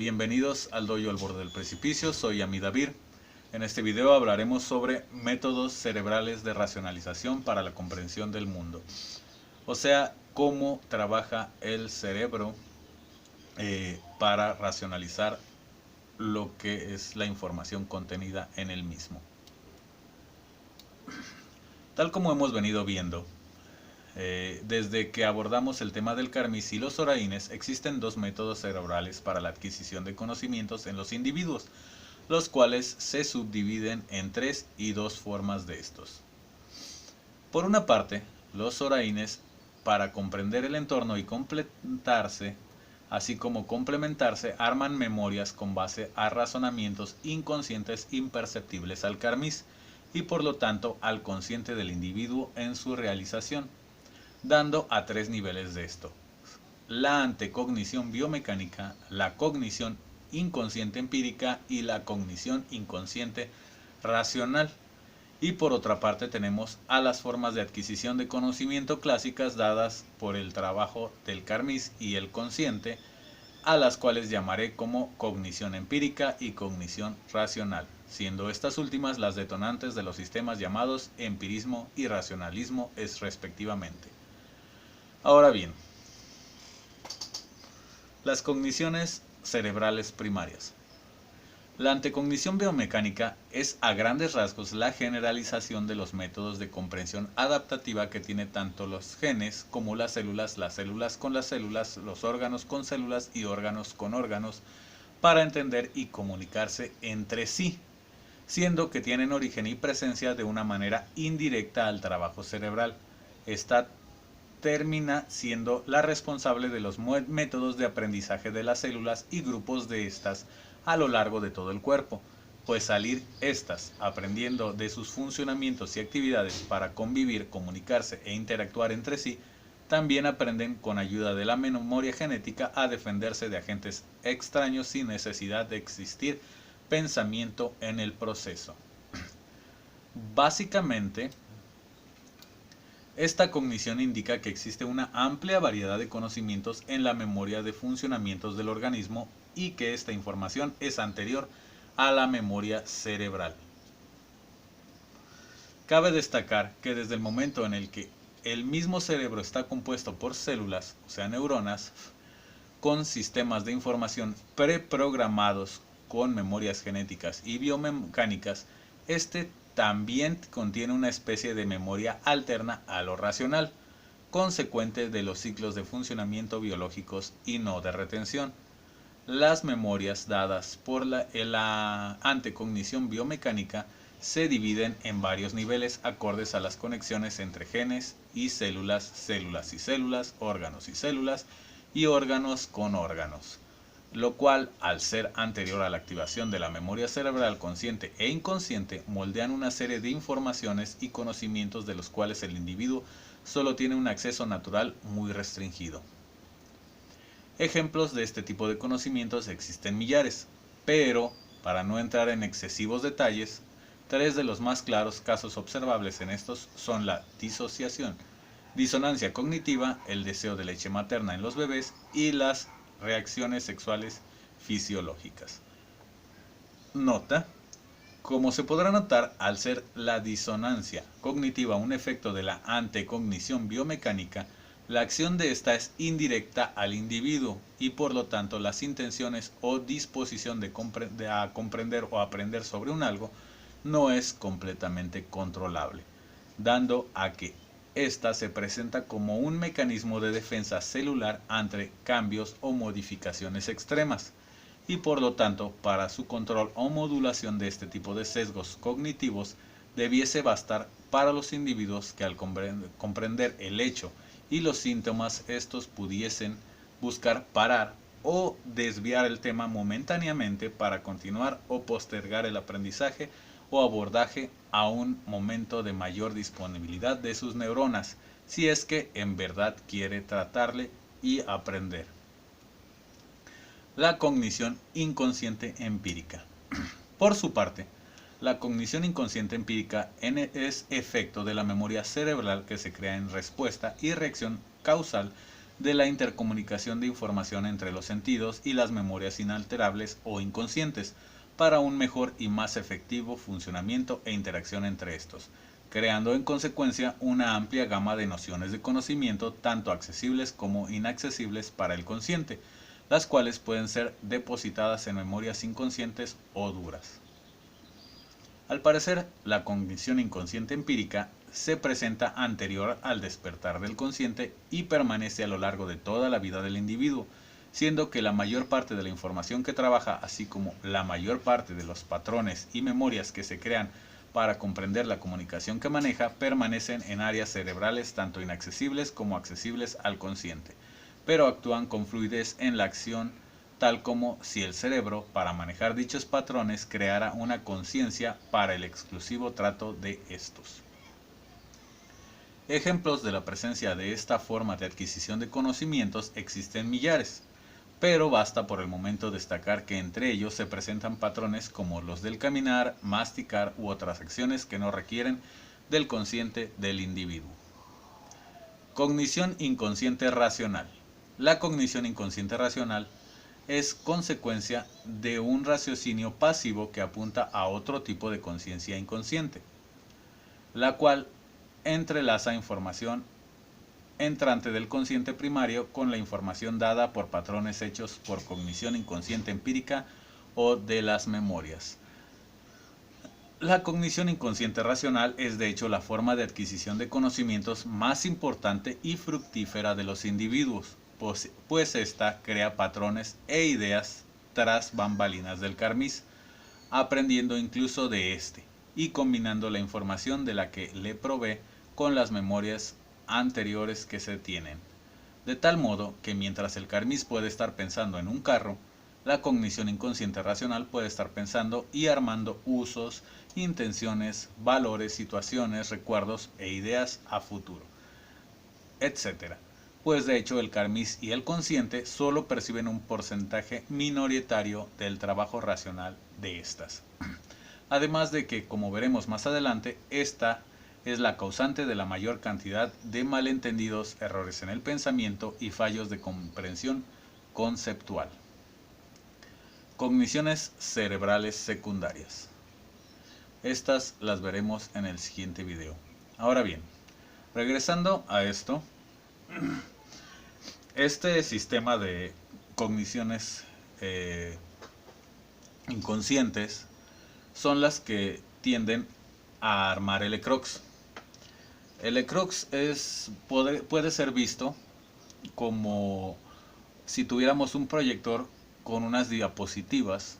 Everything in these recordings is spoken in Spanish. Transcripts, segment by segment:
Bienvenidos al dojo al borde del precipicio, soy Amidavir. En este video hablaremos sobre métodos cerebrales de racionalización para la comprensión del mundo. O sea, cómo trabaja el cerebro para racionalizar lo que es la información contenida en el mismo. Tal como hemos venido viendo, desde que abordamos el tema del Carmís y los oraínes, existen dos métodos cerebrales para la adquisición de conocimientos en los individuos, los cuales se subdividen en tres y dos formas de estos. Por una parte, los oraínes, para comprender el entorno y completarse, así como complementarse, arman memorias con base a razonamientos inconscientes imperceptibles al Carmís y por lo tanto al consciente del individuo en su realización, dando a tres niveles de esto: la antecognición biomecánica, la cognición inconsciente empírica y la cognición inconsciente racional. Y por otra parte tenemos a las formas de adquisición de conocimiento clásicas dadas por el trabajo del Carmís y el consciente, a las cuales llamaré como cognición empírica y cognición racional, siendo estas últimas las detonantes de los sistemas llamados empirismo y racionalismo respectivamente. Ahora bien, las cogniciones cerebrales primarias. La antecognición biomecánica es a grandes rasgos la generalización de los métodos de comprensión adaptativa que tiene tanto los genes como las células con las células, los órganos con células y órganos con órganos, para entender y comunicarse entre sí, siendo que tienen origen y presencia de una manera indirecta al trabajo cerebral. Esta termina siendo la responsable de los métodos de aprendizaje de las células y grupos de estas a lo largo de todo el cuerpo, pues al ir estas aprendiendo de sus funcionamientos y actividades para convivir, comunicarse e interactuar entre sí, también aprenden con ayuda de la memoria genética a defenderse de agentes extraños sin necesidad de existir pensamiento en el proceso. Básicamente, esta cognición indica que existe una amplia variedad de conocimientos en la memoria de funcionamientos del organismo y que esta información es anterior a la memoria cerebral. Cabe destacar que desde el momento en el que el mismo cerebro está compuesto por células, o sea neuronas, con sistemas de información preprogramados con memorias genéticas y biomecánicas, este también contiene una especie de memoria alterna a lo racional, consecuente de los ciclos de funcionamiento biológicos y no de retención. Las memorias dadas por la antecognición biomecánica se dividen en varios niveles acordes a las conexiones entre genes y células, células y células, órganos y células y órganos con órganos, lo cual, al ser anterior a la activación de la memoria cerebral consciente e inconsciente, moldean una serie de informaciones y conocimientos de los cuales el individuo solo tiene un acceso natural muy restringido. Ejemplos de este tipo de conocimientos existen millares, pero, para no entrar en excesivos detalles, tres de los más claros casos observables en estos son la disociación, disonancia cognitiva, el deseo de leche materna en los bebés y las reacciones sexuales fisiológicas. Nota: como se podrá notar, al ser la disonancia cognitiva un efecto de la antecognición biomecánica, la acción de esta es indirecta al individuo y por lo tanto las intenciones o disposición de comprender o aprender sobre un algo no es completamente controlable, dando a que esta se presenta como un mecanismo de defensa celular ante cambios o modificaciones extremas, y por lo tanto para su control o modulación de este tipo de sesgos cognitivos debiese bastar para los individuos que al comprender el hecho y los síntomas estos pudiesen buscar parar o desviar el tema momentáneamente para continuar o postergar el aprendizaje o abordaje a un momento de mayor disponibilidad de sus neuronas, si es que en verdad quiere tratarle y aprender. La cognición inconsciente empírica. Por su parte, la cognición inconsciente empírica es efecto de la memoria cerebral que se crea en respuesta y reacción causal de la intercomunicación de información entre los sentidos y las memorias inalterables o inconscientes, para un mejor y más efectivo funcionamiento e interacción entre estos, creando en consecuencia una amplia gama de nociones de conocimiento, tanto accesibles como inaccesibles para el consciente, las cuales pueden ser depositadas en memorias inconscientes o duras. Al parecer, la cognición inconsciente empírica se presenta anterior al despertar del consciente y permanece a lo largo de toda la vida del individuo, siendo que la mayor parte de la información que trabaja, así como la mayor parte de los patrones y memorias que se crean para comprender la comunicación que maneja, permanecen en áreas cerebrales tanto inaccesibles como accesibles al consciente, pero actúan con fluidez en la acción, tal como si el cerebro, para manejar dichos patrones, creara una conciencia para el exclusivo trato de estos. Ejemplos de la presencia de esta forma de adquisición de conocimientos existen millares, pero basta por el momento destacar que entre ellos se presentan patrones como los del caminar, masticar u otras acciones que no requieren del consciente del individuo. Cognición inconsciente racional. La cognición inconsciente racional es consecuencia de un raciocinio pasivo que apunta a otro tipo de conciencia inconsciente, la cual entrelaza información entrante del consciente primario con la información dada por patrones hechos por cognición inconsciente empírica o de las memorias. La cognición inconsciente racional es de hecho la forma de adquisición de conocimientos más importante y fructífera de los individuos, pues ésta crea patrones e ideas tras bambalinas del carmís, aprendiendo incluso de éste y combinando la información de la que le provee con las memorias anteriores que se tienen. De tal modo que mientras el carmís puede estar pensando en un carro, la cognición inconsciente racional puede estar pensando y armando usos, intenciones, valores, situaciones, recuerdos e ideas a futuro, etc. Pues de hecho el carmís y el consciente solo perciben un porcentaje minoritario del trabajo racional de estas. Además de que, como veremos más adelante, esta es la causante de la mayor cantidad de malentendidos, errores en el pensamiento y fallos de comprensión conceptual. Cogniciones cerebrales secundarias. Estas las veremos en el siguiente video. Ahora bien, regresando a esto, este sistema de cogniciones inconscientes son las que tienden a armar el ECROX. El ECROX puede ser visto como si tuviéramos un proyector con unas diapositivas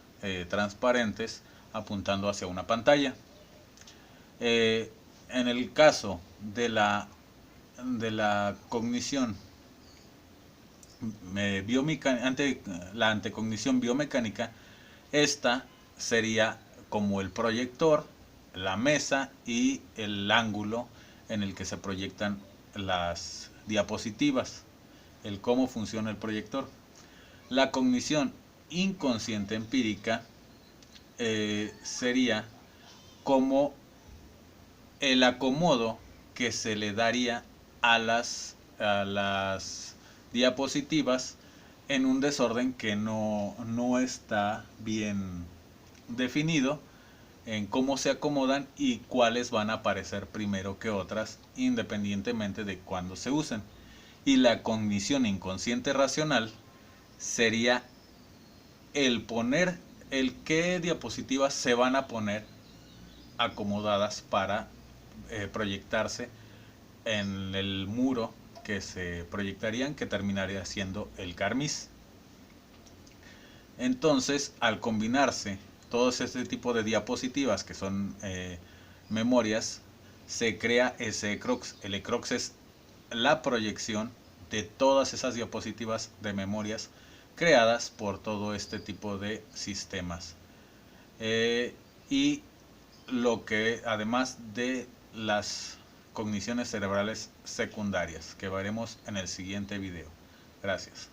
transparentes apuntando hacia una pantalla. En el caso de la cognición la antecognición biomecánica, esta sería como el proyector, la mesa y el ángulo en el que se proyectan las diapositivas, el cómo funciona el proyector. La cognición inconsciente empírica sería como el acomodo que se le daría a las diapositivas en un desorden que no está bien definido en cómo se acomodan y cuáles van a aparecer primero que otras, independientemente de cuándo se usen. Y la cognición inconsciente racional sería el poner el qué diapositivas se van a poner acomodadas para proyectarse en el muro que se proyectarían, que terminaría siendo el carmís. Entonces, al combinarse todos este tipo de diapositivas que son memorias, se crea ese ECROX. El ECROX es la proyección de todas esas diapositivas de memorias creadas por todo este tipo de sistemas. Y lo que, además de las cogniciones cerebrales secundarias, que veremos en el siguiente video. Gracias.